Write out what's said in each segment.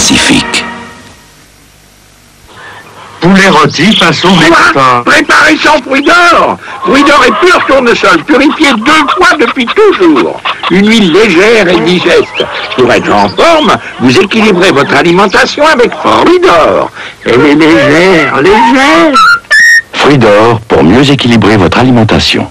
Pacifique. Poulet rôti façon Nectar. Préparé sans fruits d'or. Fruits d'or et pur tournesol, purifié 2 fois depuis toujours. Une huile légère et digeste. Pour être en forme, vous équilibrez votre alimentation avec fruits d'or. Elle est légère, légère. Fruits d'or pour mieux équilibrer votre alimentation.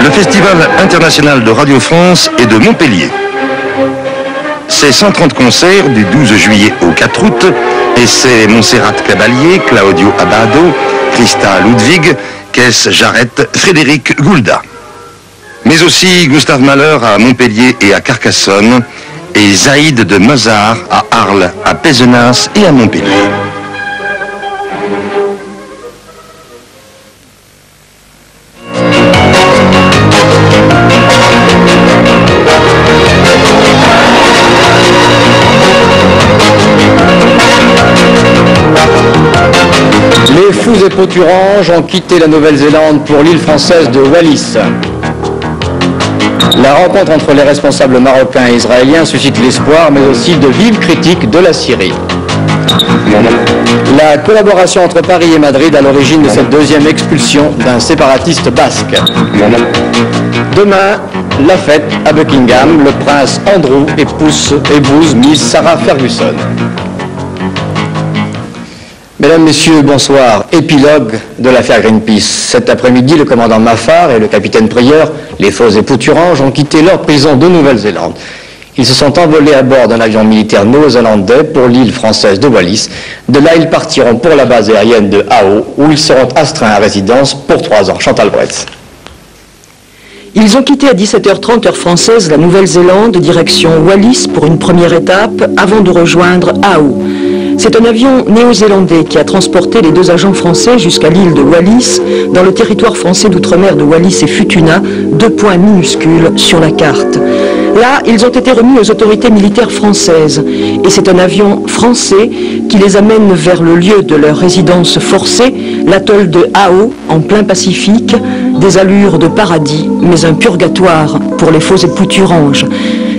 Le Festival international de Radio France est de Montpellier. C'est 130 concerts du 12 juillet au 4 août et c'est Montserrat Caballé, Claudio Abbado, Christa Ludwig, Kess Jarrett, Frédéric Goulda. Mais aussi Gustave Mahler à Montpellier et à Carcassonne et Zaïd de Mozart à Arles, à Pézenas et à Montpellier. Les Fous et Poturanges ont quitté la Nouvelle-Zélande pour l'île française de Wallis. La rencontre entre les responsables marocains et israéliens suscite l'espoir, mais aussi de vives critiques de la Syrie. La collaboration entre Paris et Madrid à l'origine de cette deuxième expulsion d'un séparatiste basque. Demain, la fête à Buckingham, le prince Andrew épouse Miss Sarah Ferguson. Mesdames, Messieurs, bonsoir. Épilogue de l'affaire Greenpeace. Cet après-midi, le commandant Maffar et le capitaine Prieur, les Faux et Poturanges, ont quitté leur prison de Nouvelle-Zélande. Ils se sont envolés à bord d'un avion militaire néo-zélandais pour l'île française de Wallis. De là, ils partiront pour la base aérienne de Hao, où ils seront astreints à résidence pour 3 ans. Chantal Bretz. Ils ont quitté à 17h30 heure française la Nouvelle-Zélande, direction Wallis pour une première étape, avant de rejoindre Hao. C'est un avion néo-zélandais qui a transporté les 2 agents français jusqu'à l'île de Wallis, dans le territoire français d'outre-mer de Wallis et Futuna, 2 points minuscules sur la carte. Là, ils ont été remis aux autorités militaires françaises. Et c'est un avion français qui les amène vers le lieu de leur résidence forcée, l'atoll de Hao, en plein Pacifique, des allures de paradis, mais un purgatoire pour les Faux et Poturanges.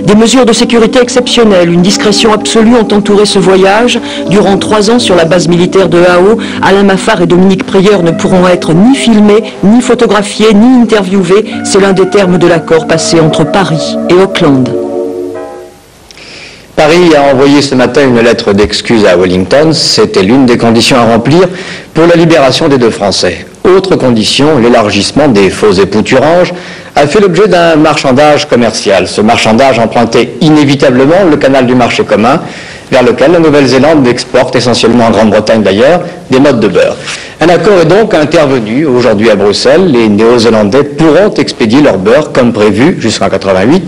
Des mesures de sécurité exceptionnelles, une discrétion absolue ont entouré ce voyage. Durant 3 ans sur la base militaire de Hao, Alain Maffar et Dominique Prieur ne pourront être ni filmés, ni photographiés, ni interviewés. C'est l'un des termes de l'accord passé entre Paris et Auckland. Paris a envoyé ce matin une lettre d'excuse à Wellington. C'était l'une des conditions à remplir pour la libération des 2 Français. Autre condition, l'élargissement des Faux et Poturanges a fait l'objet d'un marchandage commercial. Ce marchandage empruntait inévitablement le canal du marché commun, vers lequel la Nouvelle-Zélande exporte, essentiellement en Grande-Bretagne d'ailleurs, des mottes de beurre. Un accord est donc intervenu aujourd'hui à Bruxelles. Les Néo-Zélandais pourront expédier leur beurre comme prévu jusqu'en 88.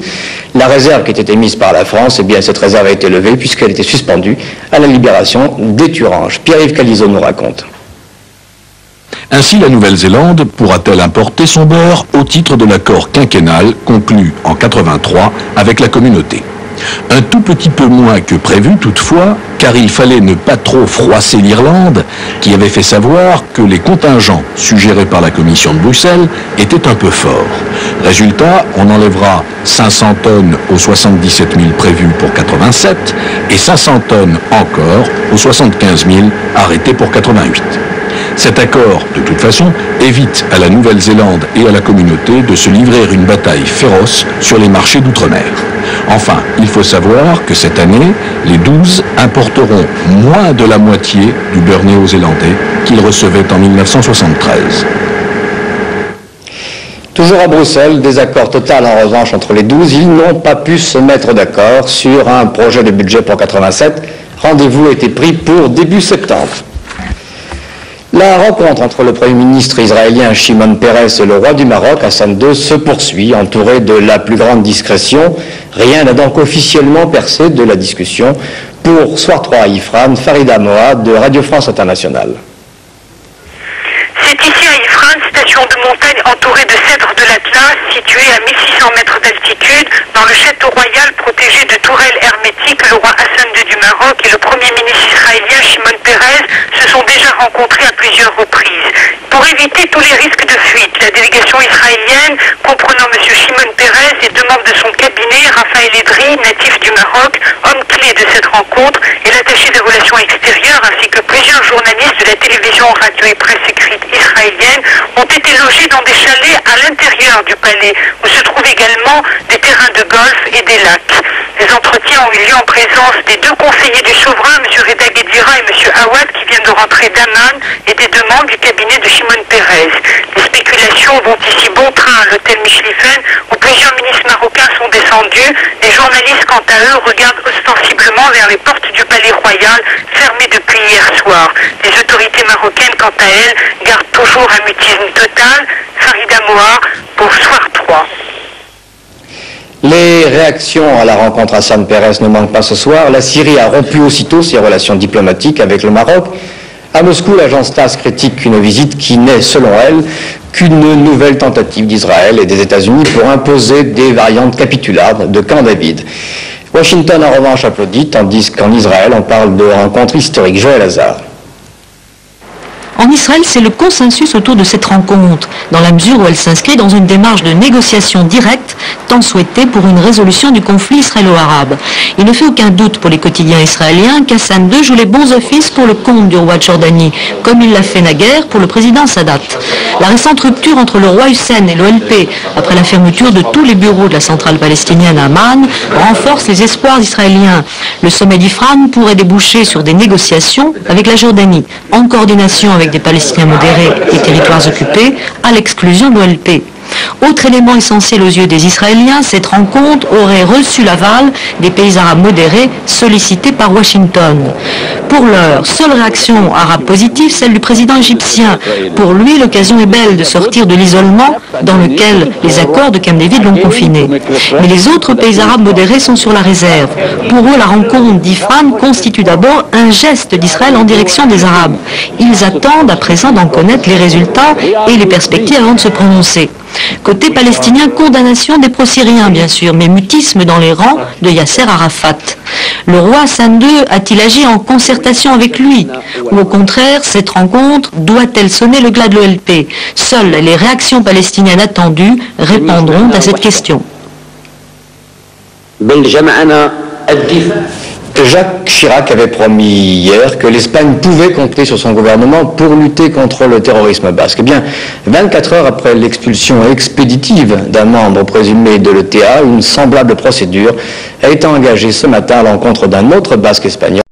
La réserve qui était émise par la France, eh bien cette réserve a été levée puisqu'elle était suspendue à la libération des Turanges. Pierre-Yves Calizot nous raconte. Ainsi, la Nouvelle-Zélande pourra-t-elle importer son beurre au titre de l'accord quinquennal conclu en 83 avec la communauté. Un tout petit peu moins que prévu toutefois, car il fallait ne pas trop froisser l'Irlande, qui avait fait savoir que les contingents suggérés par la commission de Bruxelles étaient un peu forts. Résultat, on enlèvera 500 tonnes aux 77 000 prévus pour 87 et 500 tonnes encore aux 75 000 arrêtés pour 88. Cet accord, de toute façon, évite à la Nouvelle-Zélande et à la communauté de se livrer une bataille féroce sur les marchés d'outre-mer. Enfin, il faut savoir que cette année, les 12 importeront moins de la moitié du beurre néo-zélandais qu'ils recevaient en 1973. Toujours à Bruxelles, désaccord total en revanche entre les 12. Ils n'ont pas pu se mettre d'accord sur un projet de budget pour 87. Rendez-vous a été pris pour début septembre. La rencontre entre le Premier ministre israélien Shimon Peres et le roi du Maroc, Hassan II, se poursuit, entouré de la plus grande discrétion. Rien n'a donc officiellement percé de la discussion. Pour Soir 3 à Ifrane, Farida Moa de Radio France Internationale. C'est ici à Ifrane, station région de montagne entourée de cèdres de l'Atlas, située à 1600 mètres d'altitude, dans le château royal protégé de tourelles hermétiques, le roi Hassan II du Maroc et le premier ministre israélien Shimon Peres se sont déjà rencontrés à plusieurs reprises. Pour éviter tous les risques de fuite, la délégation israélienne, comprenant M. Shimon Peres et deux membres de son cabinet, Raphaël Edry, natif du Maroc, homme clé de cette rencontre, et l'attaché des relations extérieures, ainsi que plusieurs journalistes de la télévision, radio et presse écrite israélienne, ont été logés dans des chalets à l'intérieur du palais, où se trouvent également des terrains de golf et des lacs. Les entretiens ont eu lieu en présence des deux conseillers du souverain, M. Reda Guedira et M. Awad, qui viennent de rentrer d'Amman, et des deux membres du cabinet de Shimon Peres. Les spéculations vont ici bon train à l'hôtel Michlifen, où plusieurs ministres marocains sont descendus. Les journalistes, quant à eux, regardent ostensiblement vers les portes du palais royal, fermées depuis hier soir. Les autorités marocaines, quant à elles, gardent toujours un mutisme total. Farida Moha, pour Soir 3. Les réactions à la rencontre Hassan Peres ne manquent pas ce soir. La Syrie a rompu aussitôt ses relations diplomatiques avec le Maroc. À Moscou, l'agence TASS critique une visite qui n'est, selon elle, qu'une nouvelle tentative d'Israël et des États-Unis pour imposer des variantes capitulables de Camp David. Washington, en revanche, applaudit, tandis qu'en Israël, on parle de rencontre historique. Joël Hazard. En Israël, c'est le consensus autour de cette rencontre, dans la mesure où elle s'inscrit dans une démarche de négociation directe, tant souhaitée pour une résolution du conflit israélo-arabe. Il ne fait aucun doute pour les quotidiens israéliens qu'Hassan II joue les bons offices pour le compte du roi de Jordanie, comme il l'a fait naguère pour le président Sadat. La récente rupture entre le roi Hussein et l'OLP, après la fermeture de tous les bureaux de la centrale palestinienne à Amman, renforce les espoirs israéliens. Le sommet d'Ifrane pourrait déboucher sur des négociations avec la Jordanie, en coordination avec des Palestiniens modérés et territoires occupés, à l'exclusion de l'OLP. Autre élément essentiel aux yeux des Israéliens, cette rencontre aurait reçu l'aval des pays arabes modérés sollicités par Washington. Pour l'heure, seule réaction arabe positive, celle du président égyptien. Pour lui, l'occasion est belle de sortir de l'isolement dans lequel les accords de Camp David l'ont confiné. Mais les autres pays arabes modérés sont sur la réserve. Pour eux, la rencontre d'Ifrane constitue d'abord un geste d'Israël en direction des Arabes. Ils attendent à présent d'en connaître les résultats et les perspectives avant de se prononcer. Côté palestinien, condamnation des pro-syriens bien sûr, mais mutisme dans les rangs de Yasser Arafat. Le roi Hassan II a-t-il agi en concertation avec lui? Ou au contraire, cette rencontre doit-elle sonner le glas de l'OLP? Seules les réactions palestiniennes attendues répondront à cette question. Jacques Chirac avait promis hier que l'Espagne pouvait compter sur son gouvernement pour lutter contre le terrorisme basque. Eh bien, 24 heures après l'expulsion expéditive d'un membre présumé de l'ETA, une semblable procédure a été engagée ce matin à l'encontre d'un autre basque espagnol.